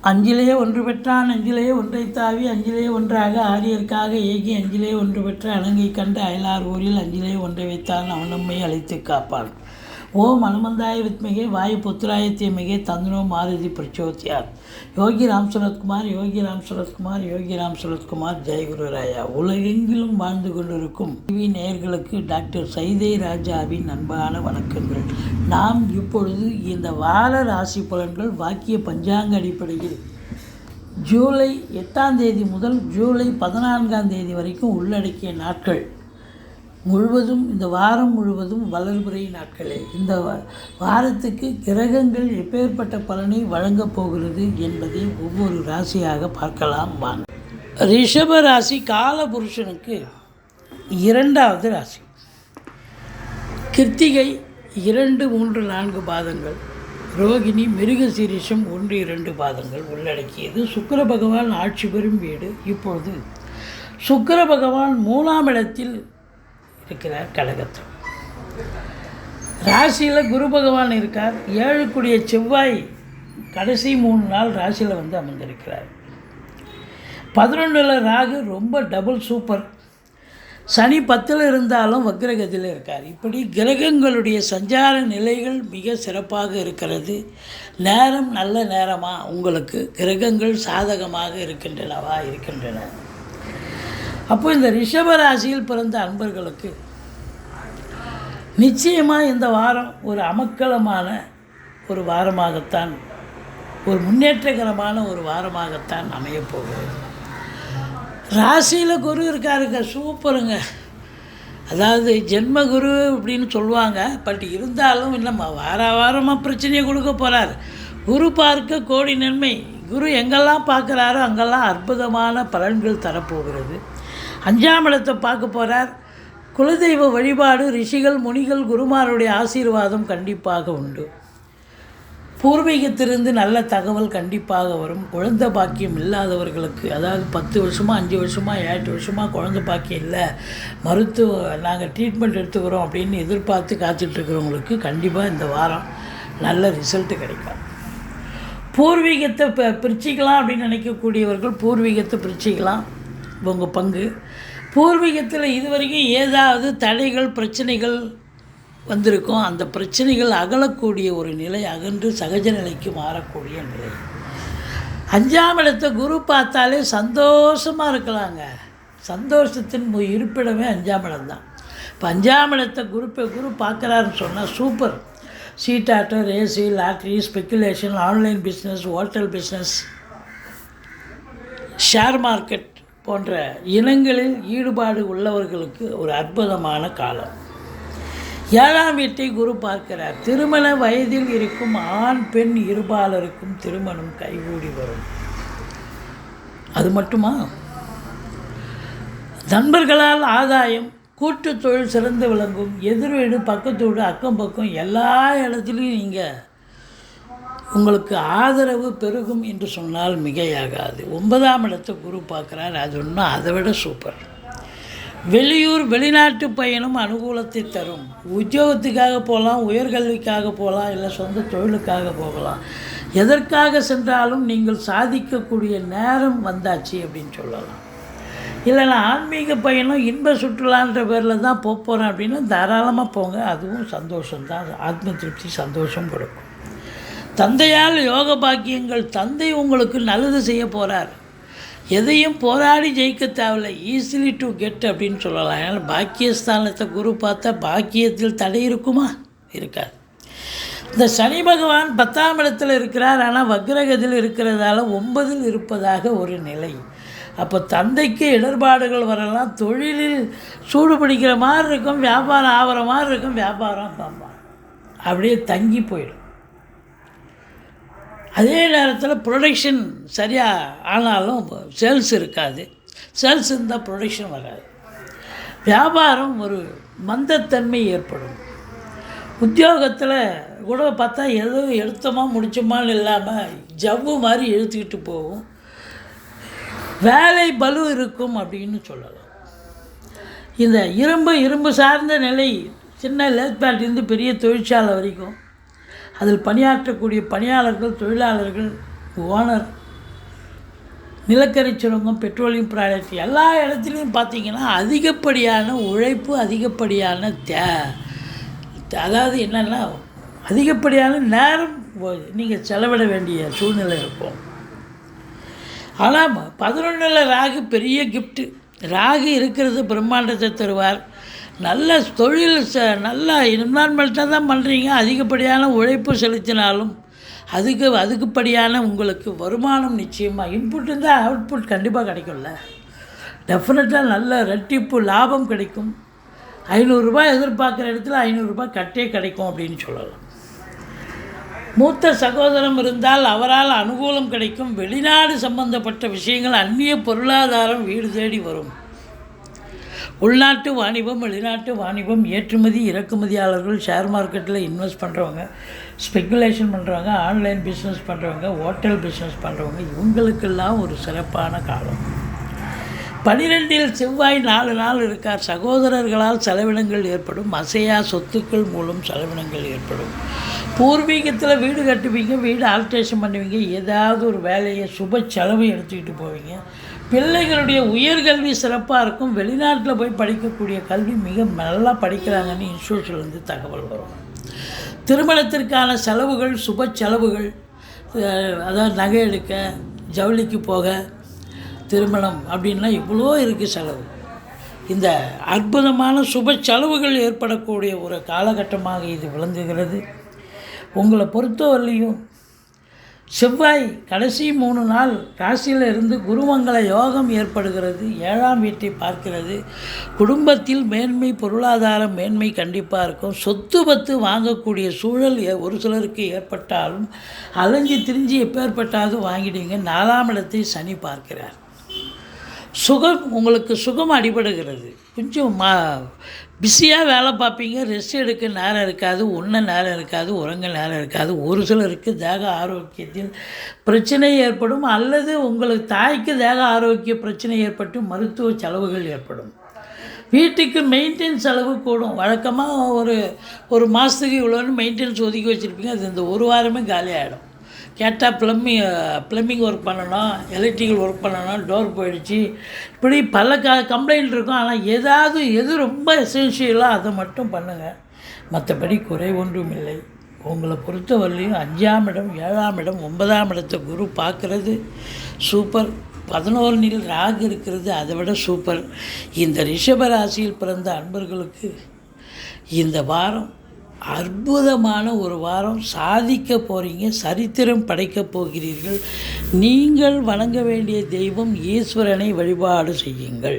அஞ்சிலே ஒன்று பெற்றான் அஞ்சிலே ஒன்றைத் தாவி அஞ்சிலே ஒன்றாக ஆரியர்க்காக ஏகி அஞ்சிலே ஒன்று பெற்ற அணங்கை கண்டு அயலார் ஊரில் அஞ்சிலே ஒன்றை வைத்தான் அவன் நம்மை அழைத்து காப்பான். ஓம் அனுமந்தாய வித்மிகே வாயு புத்திராய தீமிகே தந்தனோ மாருதி பிரச்சோத்யாத். யோகி ராம் சுரத்குமார் யோகி ராம் சுரத்குமார் யோகி ராம் சுரத்குமார் ஜெயகுரு ராயா. உலகெங்கிலும் வாழ்ந்து கொண்டிருக்கும் டிவி நேயர்களுக்கு டாக்டர் சைதை ராஜாவின் அன்பான வணக்கங்கள். நாம் இப்பொழுது இந்த வார ராசி பலன்கள் வாக்கிய பஞ்சாங்க அடிப்படையில் ஜூலை 8ஆம் தேதி முதல் ஜூலை 14ஆம் தேதி வரைக்கும் உள்ளடக்கிய நாட்கள் முழுவதும், இந்த வாரம் முழுவதும் வளர்பிறை நாட்களே. இந்த வாரத்துக்கு கிரகங்கள் எப்பேற்பட்ட பலனை வழங்கப் போகிறது என்பதை ஒவ்வொரு ராசியாக பார்க்கலாம் வாங்க. ரிஷப ராசி காலபுருஷனுக்கு 2வது ராசி. கிருத்திகை 2, 3, 4 பாதங்கள், ரோகிணி மிருகசீரிஷம் 1, 2 பாதங்கள் உள்ளடக்கியது. சுக்கிர பகவான் ஆட்சி பெறும் வீடு. இப்பொழுது சுக்கிர பகவான் 3ஆம் இடத்தில் இருக்கிறார். கடகத்தில் ராசியில் குரு பகவான் இருக்கார். 7 செவ்வாய் கடைசி 3 நாள் ராசியில் வந்து அமர்ந்திருக்கிறார். 11 ராகு ரொம்ப டபுள் சூப்பர். சனி 10 இருந்தாலும் வக்ரகதியில் இருக்கார். இப்படி கிரகங்களுடைய சஞ்சார நிலைகள் மிக சிறப்பாக இருக்கிறது. நேரம் நல்ல நேரமாக உங்களுக்கு கிரகங்கள் சாதகமாக இருக்கின்றன. அப்போ இந்த ரிஷப ராசியில் பிறந்த அன்பர்களுக்கு நிச்சயமாக இந்த வாரம் ஒரு அமக்கலமான ஒரு வாரமாகத்தான், ஒரு முன்னேற்றகரமான ஒரு வாரமாகத்தான் அமையப்போகிறது. ராசியில் குரு இருக்காருங்க, சூப்பருங்க. அதாவது ஜென்மகுரு அப்படின்னு சொல்லுவாங்க. பட் இருந்தாலும் நம்ம வாரமாக பிரச்சனையை கொடுக்க போகிறார். குரு பார்க்க கோடி நன்மை. குரு எங்கெல்லாம் பார்க்குறாரோ அங்கெல்லாம் அற்புதமான பலன்கள் தரப்போகிறது. 5ஆம் இடத்தை பார்க்க போகிறார். குலதெய்வ வழிபாடு, ரிஷிகள் முனிகள் குருமாருடைய ஆசீர்வாதம் கண்டிப்பாக உண்டு. பூர்வீகத்திலிருந்து நல்ல தகவல் கண்டிப்பாக வரும். குழந்தை பாக்கியம் இல்லாதவர்களுக்கு, அதாவது 10 வருஷமாக 5 வருஷமாக 8 வருஷமாக குழந்தை பாக்கியம் இல்லை, நாங்கள் ட்ரீட்மெண்ட் எடுத்துக்கிறோம் அப்படின்னு எதிர்பார்த்து காத்துட்ருக்கிறவங்களுக்கு கண்டிப்பாக இந்த வாரம் நல்ல ரிசல்ட்டு கிடைக்கும். பூர்வீகத்தை பிரிச்சிக்கலாம் அப்படின்னு நினைக்கக்கூடியவர்கள் பூர்வீகத்தை பிரிச்சிக்கலாம். உங்கள் பங்கு பூர்வீகத்தில் இதுவரைக்கும் ஏதாவது தடைகள் பிரச்சனைகள் வந்திருக்கும். அந்த பிரச்சனைகள் அகலக்கூடிய ஒரு நிலை, அகன்று சகஜ நிலைக்கு மாறக்கூடிய நிலை. 5ஆம் இடத்தை குரு பார்த்தாலே சந்தோஷமாக இருக்கலாங்க. சந்தோஷத்தின் இருப்பிடமே 5ஆம் இடம் தான். இப்போ 5ஆம் இடத்தை குரு பார்க்குறாருன்னு சொன்னால் சூப்பர். சீட்டாட்டம், race, lottery, speculation, online business, hotel business, share market போன்ற இனங்களில் ஈடுபாடு உள்ளவர்களுக்கு ஒரு அற்புதமான காலம். 7ஆம் வீட்டை குரு பார்க்கிறார். திருமண வயதில் இருக்கும் ஆண் பெண் இருபாலருக்கும் திருமணம் கைகூடி வரும். அது மட்டுமா, நண்பர்களால் ஆதாயம், கூட்டு தொழில் சிறந்து விளங்கும். எதிர் வீடு, பக்கத்து வீடு, அக்கம் பக்கம் எல்லா இடத்துலையும் நீங்கள் உங்களுக்கு ஆதரவு பெருகும் என்று சொன்னால் மிகையாகாது. 9ஆம் இடத்தை குரு பார்க்குறார். அது ஒன்றும் அதை விட சூப்பர். வெளியூர் வெளிநாட்டு பயணம் அனுகூலத்தை தரும். உத்தியோகத்துக்காக போகலாம், உயர்கல்விக்காக போகலாம், இல்லை சொந்த தொழிலுக்காக போகலாம். எதற்காக சென்றாலும் நீங்கள் சாதிக்கக்கூடிய நேரம் வந்தாச்சு அப்படின்னு சொல்லலாம். இல்லைனா ஆன்மீக பயணம் இன்ப சுற்றுலான்ற பேரில் தான் போகிறேன் அப்படின்னா தாராளமாக போங்க. அதுவும் சந்தோஷம்தான், ஆத்ம திருப்தி, சந்தோஷம் கொடுக்கும். தந்தையால் யோக பாக்கியங்கள். தந்தை உங்களுக்கு நல்லது செய்ய போகிறார். எதையும் போராடி ஜெயிக்க தேவையில்லை, ஈஸிலி டு கெட் அப்படின்னு சொல்லலாம். ஏன்னா பாக்கியஸ்தானத்தை குரு பார்த்தா பாக்கியத்தில் தடை இருக்குமா? இருக்காது. இந்த சனி பகவான் 10ஆம் இடத்தில் இருக்கிறார். ஆனால் வக்ரகத்தில் இருக்கிறதால 9இல் இருப்பதாக ஒரு நிலை. அப்போ தந்தைக்கு இடர்பாடுகள் வரலாம். தொழிலில் சூடு பிடிக்கிற மாதிரி இருக்கும், வியாபாரம் ஆகிற மாதிரி இருக்கும், வியாபாரம் அப்படியே தங்கி போயிடும். அதே நேரத்தில் ப்ரொடக்ஷன் சரியாக ஆனாலும் சேல்ஸ் இருக்காது. சேல்ஸ் இருந்தால் ப்ரொடக்ஷன் வராது. வியாபாரம் ஒரு மந்தத்தன்மை ஏற்படும். உத்தியோகத்தில் கூட பார்த்தா ஏதோ எடுத்தோமா முடிச்சோமான்னு இல்லாமல் ஜவ்வு மாதிரி இழுத்துக்கிட்டு போகும். வேலை பலு இருக்கும் அப்படின்னு சொல்லலாம். இந்த இரும்பு சார்ந்த நிலை, சின்ன லேத்பேட்லேருந்து பெரிய தொழிற்சாலை வரைக்கும் அதில் பணியாற்றக்கூடிய பணியாளர்கள், தொழிலாளர்கள், ஓனர் நிலக்கரி சுரங்கம், பெட்ரோலியம் ப்ராடக்ட் எல்லா இடத்துலையும் பார்த்திங்கன்னா அதிகப்படியான உழைப்பு, அதிகப்படியான அதாவது என்னென்னா அதிகப்படியான நேரம் நீங்கள் செலவிட வேண்டிய சூழ்நிலை இருக்கும். ஆனால் 11ல் ராகு பெரிய கிஃப்ட்டு. ராகு இருக்கிறது பிரம்மாண்டத்தை தருவார். நல்ல தொழில் நல்ல என்விரான்மெண்ட்டாக தான் பண்ணுறீங்க. அதிகப்படியான உழைப்பு செலுத்தினாலும் அதுக்குப்படியான உங்களுக்கு வருமானம் நிச்சயமாக இன்புட் இருந்தால் அவுட்புட் கண்டிப்பாக கிடைக்கும்ல. டெஃபினட்டாக நல்ல ரெட்டிப்பு லாபம் கிடைக்கும். 500 ரூபாய் எதிர்பார்க்குற இடத்துல 500 ரூபாய் கட்டே கிடைக்கும் அப்படின்னு சொல்லலாம். மூத்த சகோதரம் இருந்தால் அவரால் அனுகூலம் கிடைக்கும். வெளிநாடு சம்பந்தப்பட்ட விஷயங்கள், அந்நிய பொருளாதாரம் வீடு தேடி வரும். உள்நாட்டு வாணிபம், வெளிநாட்டு வாணிபம், ஏற்றுமதி இறக்குமதியாளர்கள், ஷேர் மார்க்கெட்டில் இன்வெஸ்ட் பண்ணுறவங்க, ஸ்பெக்குலேஷன் பண்ணுறவங்க, ஆன்லைன் பிஸ்னஸ் பண்ணுறவங்க, ஹோட்டல் பிஸ்னஸ் பண்ணுறவங்க, இவங்களுக்கெல்லாம் ஒரு சிறப்பான காலம். 12ல் செவ்வாய் 4 நாள் இருக்கார். சகோதரர்களால் செலவினங்கள் ஏற்படும். அசையா சொத்துக்கள் மூலம் செலவினங்கள் ஏற்படும். பூர்வீகத்தில் வீடு கட்டுவீங்க, வீடு ஆல்ட்ரேஷன் பண்ணுவீங்க, ஏதாவது ஒரு வேலையை சுப செலவை எடுத்துக்கிட்டு போவீங்க. பிள்ளைகளுடைய உயர்கல்வி சிறப்பாக இருக்கும். வெளிநாட்டில் போய் படிக்கக்கூடிய கல்வி மிக நல்லா படிக்கிறாங்கன்னு இன்ஸ்டியூட்லேருந்து தகவல் வரும். திருமணத்திற்கான செலவுகள், சுப செலவுகள், அதாவது நகை எடுக்க, ஜவுளிக்கு போக, திருமணம் அப்படின்னா இவ்வளோ இருக்குது செலவு. இந்த அற்புதமான சுப செலவுகள் ஏற்படக்கூடிய ஒரு காலகட்டமாக இது விளங்குகிறது. உங்களை பொறுத்தவரையிலையும் செவ்வாய் கடைசி 3 நாள் ராசியில் இருந்து குருமங்கள யோகம் ஏற்படுகிறது. 7ஆம் வீட்டை பார்க்கிறது. குடும்பத்தில் மேன்மை, பொருளாதார மேன்மை கண்டிப்பாக இருக்கும். சொத்து பத்து வாங்கக்கூடிய சூழல் ஒரு சிலருக்கு ஏற்பட்டாலும் அலைஞ்சி திரிஞ்சு எப்பேற்பட்டாவது வாங்கிடுவீங்க. 4ஆம் இடத்தை சனி பார்க்கிறார். சுகம், உங்களுக்கு சுகம் அடிபடுகிறது. கொஞ்சம் பிஸியாக வேலை பார்ப்பீங்க. ரெஸ்ட் எடுக்க நேரம் இருக்காது, உண்ண நேரம் இருக்காது, உறங்க நேரம் இருக்காது. ஒரு சிலருக்கு தேக ஆரோக்கியத்தில் பிரச்சனை ஏற்படும், அல்லது உங்களுக்கு தாய்க்கு தேக ஆரோக்கிய பிரச்சனை ஏற்பட்டு மருத்துவ செலவுகள் ஏற்படும். வீட்டுக்கு மெயின்டெனன்ஸ் செலவு கூடும். வழக்கமாக ஒரு மாதத்துக்கு இவ்வளோன்னு மெயின்டெனன்ஸ் ஒதுக்கி வச்சுருப்பீங்க. அது இந்த ஒரு வாரமே காலி ஆகிடும். கேட்டால் ப்ளம்பிங் ஒர்க் பண்ணணும், எலக்ட்ரிக்கல் ஒர்க் பண்ணணும், டோர் போயிடுச்சு, இப்படி பல கம்ப்ளைண்ட் இருக்கும். ஆனால் எது ரொம்ப எசென்ஷியலாக அதை மட்டும் பண்ணுங்கள். மற்றபடி குறை ஒன்றும் இல்லை. உங்களை பொறுத்தவரையிலையும் 5ஆம் இடம், 7ஆம் இடம், 9ஆம் இடத்தை குரு பார்க்குறது சூப்பர். 11ல் ராகு இருக்கிறது, அதை விட சூப்பர். இந்த ரிஷபராசியில் பிறந்த அன்பர்களுக்கு இந்த வாரம் அற்புதமான ஒரு வாரம். சாதிக்க போகிறீங்க, சரித்திரம் படைக்கப் போகிறீர்கள். நீங்கள் வணங்க வேண்டிய தெய்வம் ஈஸ்வரனை வழிபாடு செய்யுங்கள்.